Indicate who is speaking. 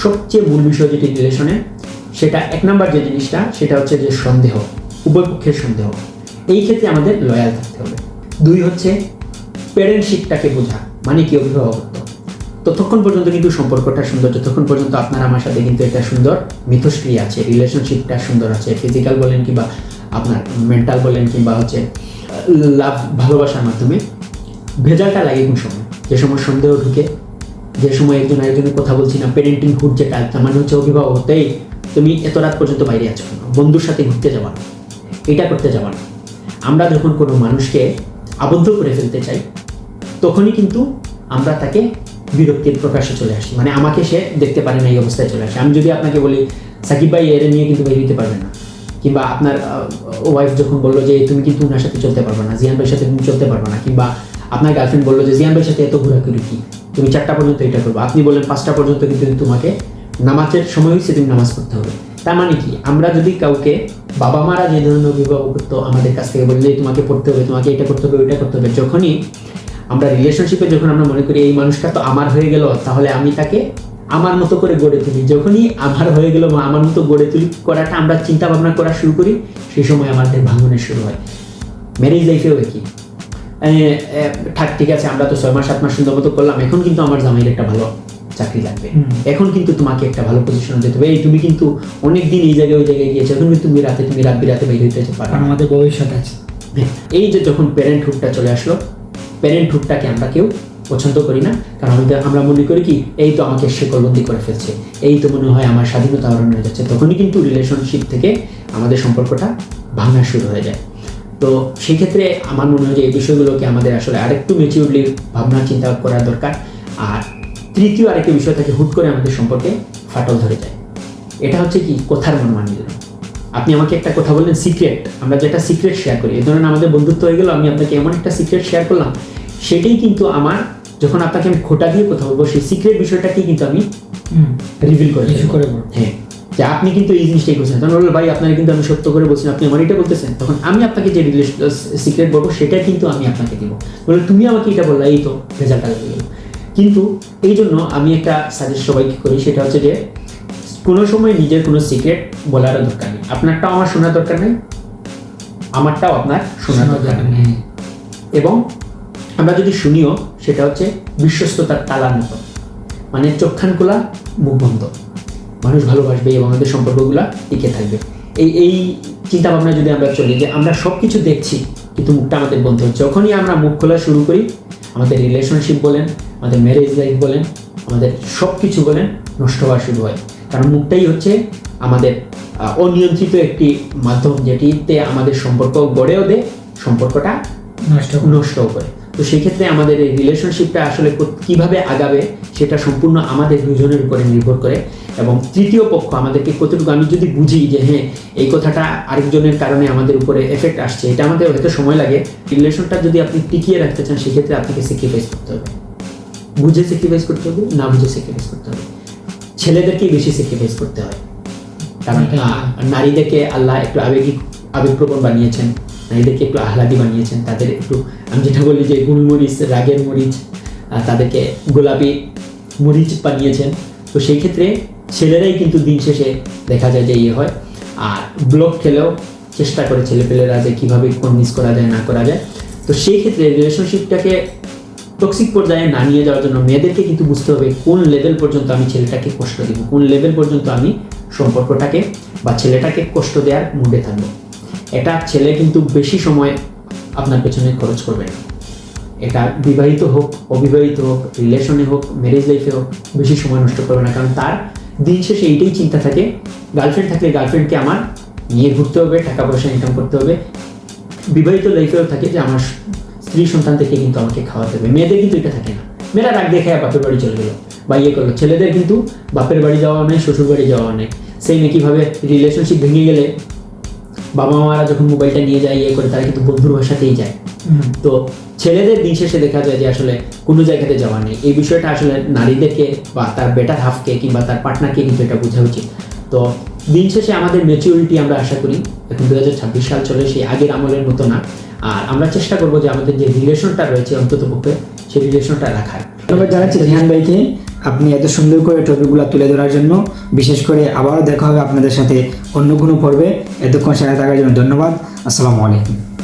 Speaker 1: সবচেয়ে মূল বিষয় যেটি রিলেশনে, সেটা 1 নম্বর যে জিনিসটা সেটা হচ্ছে যে সন্দেহ, উভয় পক্ষের সন্দেহ। এই ক্ষেত্রে আমাদের লয়াল থাকতে হবে। 2 হচ্ছে প্যারেন্টশিপটাকে বোঝা, মানে কি অভিভাবকত্ব। ততক্ষণ পর্যন্ত কিন্তু সম্পর্কটা সুন্দর, যতক্ষণ পর্যন্ত আপনার আমার সাথে কিন্তু একটা সুন্দর মিথস্ক্রিয়া আছে, রিলেশনশিপটা সুন্দর আছে, ফিজিক্যাল বলেন কিংবা আপনার মেন্টাল বলেন কিংবা হচ্ছে লাভ, ভালোবাসার মাধ্যমে। ভেজালটা লাগে কোন সময়? যে সময় সন্দেহ ঢুকে, যে সময় একজন আরেকজনের কথা বলছি না, প্যারেন্টিং হুড যেটা, তার মানে হচ্ছে অভিভাবকত্ব। এই তুমি এত রাত পর্যন্ত বাইরে আছো, বন্ধুর সাথে ঘুরতে যাবা না, এটা করতে যাবা না। আমরা যখন কোনো মানুষকে আবদ্ধ করে ফেলতে চাই, তখনই কিন্তু আমরা তাকে বিরক্তির প্রকাশে চলে আসি, মানে আমাকে সে দেখতে পারে না এই অবস্থায় চলে আসে। আমি যদি আপনাকে বলি সাকিব ভাই এর নিয়ে কিন্তু বের হতে পারবে না, কিংবা আপনার ওয়াইফ যখন বললো যে তুমি কিন্তু ওনার সাথে চলতে পারবে না, জিয়ান ভাইয়ের সাথে তুমি চলতে পারবে না, কিংবা আপনার গার্লফ্রেন্ড বললো যে জিয়ান ভাইয়ের সাথে এত ঘোরাঘুরি কি, তুমি 4টা পর্যন্ত এটা করবো, আপনি বললেন 5টা পর্যন্ত কিন্তু তোমাকে নামাজের সময় হচ্ছে তুমি নামাজ পড়তে হবে। তার মানে কি, আমরা যদি কাউকে, বাবা মারা যে ধরনের অভিভাবকত্ব আমাদের কাছ থেকে বললে তোমাকে পড়তে হবে, তোমাকে এটা করতে হবে, ওইটা করতে হবে, যখনই আমরা রিলেশনশিপে যখন আমরা মনে করি এই মানুষটা তো আমার হয়ে গেল, তাহলে আমি তাকে আমার মতো করে গড়ে তুলি, যখনই আমার হয়ে গেল বা আমার মতো গড়ে তুলি করাটা আমরা চিন্তা ভাবনা করা শুরু করি, সেই সময় আমাদের ভাঙনের শুরু হয়। ম্যারেজ লাইফেও একই। ঠিক আছে, আমরা তো 6 মাস 7 মাস সুন্দর মতো করলাম, এখন কিন্তু আমার জামাইয়ের একটা ভালো চাকরি লাগবে, এখন কিন্তু তোমাকে একটা ভালো পজিশনে যেতে হবে, এই তুমি কিন্তু অনেকদিন এই জায়গায় ওই জায়গায় গিয়েছো, এখন কিন্তু তুমি রাত বিরাতে বের হইতে পারো,
Speaker 2: আমাদের ভবিষ্যৎ আছে।
Speaker 1: এই যে যখন প্যারেন্টহুডটা চলে আসলো, প্যারেন্টহুডটাকে আমরা কেউ পছন্দ করি না, কারণ আমরা মনে করি কি এই তো আমাকে শেকলবন্দি করে ফেলছে, এই তো মনে হয় আমার স্বাধীনতা হরণ হয়ে যাচ্ছে, তখনই কিন্তু রিলেশনশিপ থেকে আমাদের সম্পর্কটা ভাঙা শুরু হয়ে যায়। তো সেই ক্ষেত্রে আমার মনে হয় যে এই বিষয়গুলোকে আমাদের আসলে আরেকটু ম্যাচিউরলি ভাবনা চিন্তা করা দরকার। আর তৃতীয় আরেকটি বিষয় থাকে, হুট করে আমাদের সম্পর্কে ফাটল ধরে যায়, এটা হচ্ছে কি কথার মনোমালিন্য। আপনি আমাকে একটা কথা বললেন সিক্রেট, আমরা যেটা সিক্রেট শেয়ার করি, এই ধরনের আমাদের বন্ধুত্ব হয়ে গেল, আমি আপনাকে এমন একটা সিক্রেট শেয়ার করলাম, সেটাই কিন্তু আমার, যখন আপনাকে আমি খোটা দিয়ে কথা বলবো, সেই সিক্রেট বিষয়টাকেই কিন্তু আমি রিভিল করে হ্যাঁ, যে আপনি কিন্তু এই জিনিসটাই করছেন, তখন বলবো ভাই আপনারা কিন্তু আমি সত্য করে বলছি, আপনি আমার এটা বলতেছেন, তখন আমি আপনাকে যে সিক্রেট বলবো সেটাই কিন্তু আমি আপনাকে দিব, বলে তুমি আমাকে এটা বললা, এই তো রেজাল্টটা লেগে গেল। কিন্তু এই জন্য আমি একটা সাজেস্ট সবাইকে করি, সেটা হচ্ছে যে কোনো সময় নিজের কোনো সিক্রেট বলারও দরকার নেই, আপনারটাও আমার শোনার দরকার নেই, আমারটাও আপনার শোনার দরকার নেই। এবং আমরা যদি শুনিও, সেটা হচ্ছে বিশ্বস্ততার তালার মতো, মানে চোখখান খোলা মুখ বন্ধ, মানুষ ভালোবাসবে এবং আমাদের সম্পর্কগুলো টিকে থাকবে। এই চিন্তা ভাবনা যদি আমরা চলি যে আমরা সব কিছু দেখছি কিন্তু মুখটা আমাদের বন্ধ হচ্ছে, যখনই আমরা মুখ খোলা শুরু করি, আমাদের রিলেশনশিপ বলেন, আমাদের ম্যারেজ লাইফ বলেন, আমাদের সব কিছু বলেন, নষ্ট হওয়া শুরু হয়। কারণ মুখটাই হচ্ছে আমাদের অনিয়ন্ত্রিত একটি মাধ্যম, যেটিতে আমাদের সম্পর্ক গড়েও দেয়, সম্পর্কটা নষ্টও করে। তো সেই ক্ষেত্রে আমাদের এই রিলেশনশিপটা আসলে কিভাবে আগাবে সেটা সম্পূর্ণ আমাদের দুজনের উপরে নির্ভর করে। এবং তৃতীয় পক্ষ আমাদেরকে কতটুকু, আমি যদি বুঝি যে হ্যাঁ এই কথাটা আরেকজনের কারণে আমাদের উপরে এফেক্ট আসছে, এটা আমাদের হয়তো সময় লাগে, রিলেশনটা যদি আপনি টিকিয়ে রাখতে চান, সেক্ষেত্রে আপনাকে স্যাক্রিফাইস করতে হবে, বুঝে স্যাক্রিফাইস করতে হবে, না বুঝে স্যাক্রিফাইস করতে হবে। ছেলেদেরকেই বেশি স্যাক্রিফাইস করতে হয়, কারণ নারীদেরকে আল্লাহ একটু আবেগপ্রবণ বানিয়েছেন, নারীদেরকে একটু আহ্লাদি বানিয়েছেন, তাদের একটু, আমি যেটা বলি যে গুলমরিচ, রাগের মরিচ, তাদেরকে গোলাপি মরিচ বানিয়েছেন। তো সেই ক্ষেত্রে ছেলেরাই কিন্তু দিন শেষে দেখা যায় যে ইয়ে হয়। আর ব্লক খেলেও চেষ্টা করে ছেলেপেলেরা যে কীভাবে কনভিন্স করা যায়, না করা যায়। তো সেই ক্ষেত্রে রিলেশনশিপটাকে টক্সিক পর্যায়ে না নিয়ে যাওয়ার জন্য মেয়েদেরকে কিন্তু বুঝতে হবে কোন লেভেল পর্যন্ত আমি ছেলেটাকে কষ্ট দিব, কোন লেভেল পর্যন্ত আমি সম্পর্কটাকে বা ছেলেটাকে কষ্ট দেওয়ার মুডে থাকবো। এটা ছেলে কিন্তু বেশি সময় আপনার পেছনে খরচ করবে না, এটা বিবাহিত হোক, অবিবাহিত হোক, রিলেশনে হোক, ম্যারেজ লাইফে হোক, বেশি সময় নষ্ট করবে না, কারণ তার দিন শেষে এইটাই চিন্তা থাকে, গার্লফ্রেন্ড থাকলে গার্লফ্রেন্ডকে আমার নিয়ে ঘুরতে হবে, টাকা পয়সা ইনকাম করতে হবে। বিবাহিত লাইফেও থাকে যে আমার স্ত্রী সন্তান থেকে কিন্তু আমাকে খাওয়াতে হবে। মেয়েদের কিন্তু এটা থাকে না, মেয়েরা রাগ দেখে বাপের বাড়ি চলে গেলো বা ইয়ে করলো। ছেলেদের কিন্তু বাপের বাড়ি যাওয়া নেই, শ্বশুর বাড়ি যাওয়া নেই। সেই একইভাবে রিলেশনশিপ ভেঙে গেলে বাবা মারা যখন মোবাইলটা নিয়ে যায় ইয়ে করে, তারা কিন্তু বন্ধুর ভাষাতেই যায়। তো ছেলেদের দিন শেষে দেখা যায় যে আসলে কোনো জায়গাতে যাওয়া নেই। এই বিষয়টা আসলে নারীদেরকে বা তার বেটার হাফকে কিংবা তার পার্টনারকে কিন্তু এটা বোঝা উচিত। তো দিন শেষে আমাদের ম্যাচুরিটি আমরা আশা করি এখন 2026 সাল চলে, সেই আগের আমলের মতো না। আর আমরা চেষ্টা করবো যে আমাদের যে রিলেশনটা রয়েছে অন্তত পক্ষে সেই রিলেশনটা রাখার।
Speaker 2: ধন্যবাদ জানাচ্ছি রিহান ভাইকে আপনি এত সুন্দর করে টপিকগুলো তুলে ধরার জন্য। বিশেষ করে আবারও দেখা হবে আপনাদের সাথে অন্য কোনো পর্বে। এতক্ষণ সাথে থাকার জন্য ধন্যবাদ। আসসালামু আলাইকুম।